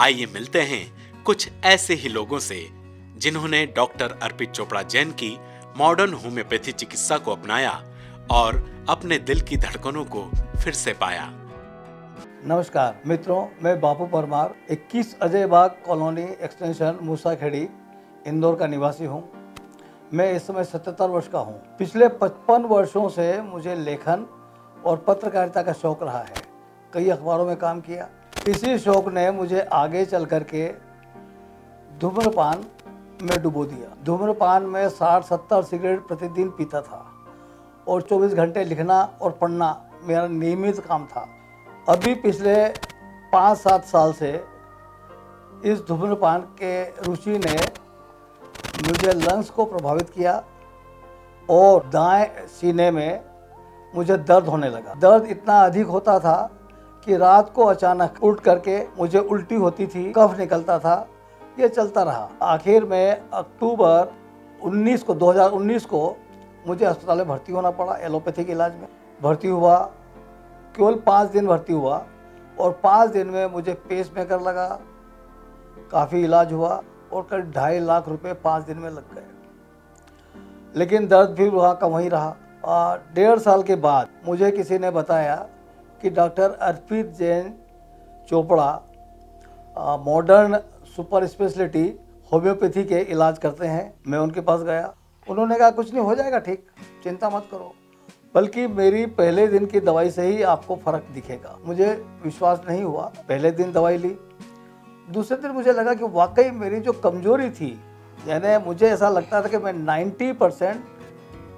आइए मिलते हैं कुछ ऐसे ही लोगों से जिन्होंने डॉक्टर अर्पित चोपड़ा जैन की मॉडर्न होम्योपैथी चिकित्सा को अपनाया और अपने दिल की धड़कनों को फिर से पाया। नमस्कार मित्रों, मैं बापू परमार 21 अजय बाग कॉलोनी एक्सटेंशन मूसाखेड़ी इंदौर का निवासी हूँ। मैं इस समय 77 वर्ष का हूँ। पिछले 55 वर्षों से मुझे लेखन और पत्रकारिता का शौक रहा है। कई अखबारों में काम किया। इसी शौक ने मुझे आगे चल कर के धूम्रपान में डुबो दिया। धूम्रपान में 60-70 सिगरेट प्रतिदिन पीता था और 24 घंटे लिखना और पढ़ना मेरा नियमित काम था। अभी पिछले 5-7 साल से इस धूम्रपान के रुचि ने मुझे लंग्स को प्रभावित किया और दाएं सीने में मुझे दर्द होने लगा। दर्द इतना अधिक होता था कि रात को अचानक उठ करके मुझे उल्टी होती थी, कफ निकलता था। ये चलता रहा। आखिर में अक्टूबर 2019 को मुझे अस्पताल में भर्ती होना पड़ा। एलोपैथिक इलाज में भर्ती हुआ। केवल 5 दिन भर्ती हुआ और 5 दिन में मुझे पेसमेकर लगा। काफ़ी इलाज हुआ और करीब 2.5 लाख रुपए 5 दिन में लग गए। लेकिन दर्द भी वहाँ का वहीं रहा। 1.5 साल के बाद मुझे किसी ने बताया कि doctor Arpit Jain Chopra modern super speciality homeopathy के इलाज करते हैं। मैं उनके पास गया। उन्होंने कहा कुछ नहीं, हो जाएगा ठीक, चिंता मत करो, बल्कि मेरी पहले दिन की दवाई से ही आपको फ़र्क दिखेगा। मुझे विश्वास नहीं हुआ। पहले दिन दवाई ली। दूसरे दिन मुझे लगा कि वाकई मेरी जो कमजोरी थी, यानी मुझे ऐसा लगता था कि मैं 90%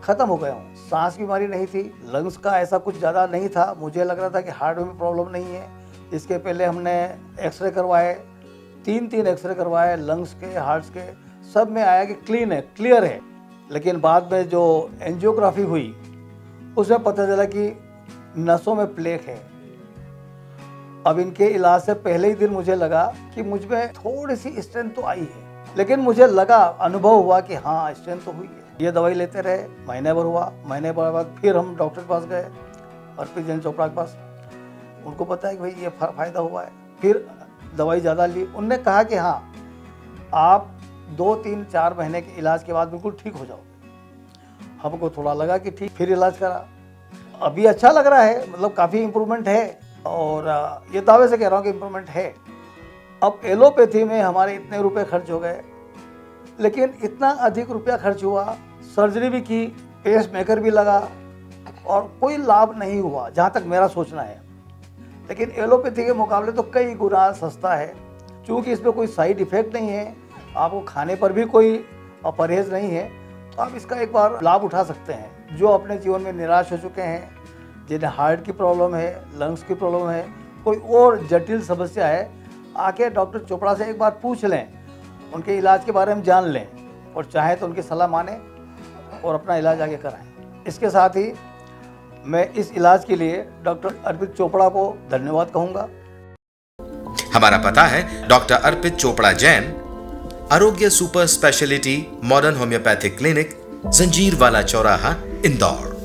ख़त्म हो गया हूँ। सांस की बीमारी नहीं थी, लंग्स का ऐसा कुछ ज़्यादा नहीं था। मुझे लग रहा था कि हार्ट में प्रॉब्लम नहीं है। इसके पहले हमने एक्सरे करवाए, 3 एक्सरे करवाए, लंग्स के, हार्ट्स के, सब में आया कि क्लीन है, क्लियर है। लेकिन बाद में जो एंजियोग्राफी हुई उसमें पता चला कि नसों में प्लेक है। अब इनके इलाज से पहले ही दिन मुझे लगा कि मुझ में थोड़ी सी स्ट्रेंथ तो आई है, लेकिन मुझे लगा, अनुभव हुआ कि हाँ स्ट्रेंथ तो हुई है। ये दवाई लेते रहे, महीने भर हुआ। महीने भर बाद फिर हम डॉक्टर के पास गए, अर्पित जैन चोपड़ा के पास। उनको पता है कि भाई ये फ़ायदा हुआ है। फिर दवाई ज़्यादा ली। उनने कहा कि हाँ आप 2-3-4 महीने के इलाज के बाद बिल्कुल ठीक हो जाओगे। हमको थोड़ा लगा कि ठीक, फिर इलाज करा। अभी अच्छा लग रहा है, मतलब काफ़ी इम्प्रूवमेंट है और ये दावे से कह रहा हूँ कि इम्प्रूवमेंट है। अब एलोपैथी में हमारे इतने रुपए खर्च हो गए, लेकिन इतना अधिक रुपया खर्च हुआ, सर्जरी भी की, पेसमेकर भी लगा और कोई लाभ नहीं हुआ, जहाँ तक मेरा सोचना है। लेकिन एलोपैथी के मुकाबले तो कई गुना सस्ता है, क्योंकि इसमें कोई साइड इफेक्ट नहीं है, आपको खाने पर भी कोई परहेज नहीं है। तो आप इसका एक बार लाभ उठा सकते हैं। जो अपने जीवन में निराश हो चुके हैं, जिन्हें हार्ट की प्रॉब्लम है, लंग्स की प्रॉब्लम है, कोई और जटिल समस्या है, आके डॉक्टर चोपड़ा से एक बार पूछ लें, उनके इलाज के बारे में जान लें और चाहे तो उनकी सलाह माने और अपना इलाज आगे कराएं। इसके साथ ही मैं इस इलाज के लिए डॉक्टर अर्पित चोपड़ा को धन्यवाद कहूँगा। हमारा पता है डॉक्टर अर्पित चोपड़ा जैन, आरोग्य super speciality modern homeopathic clinic, Janjirwala चौराहा, इंदौर।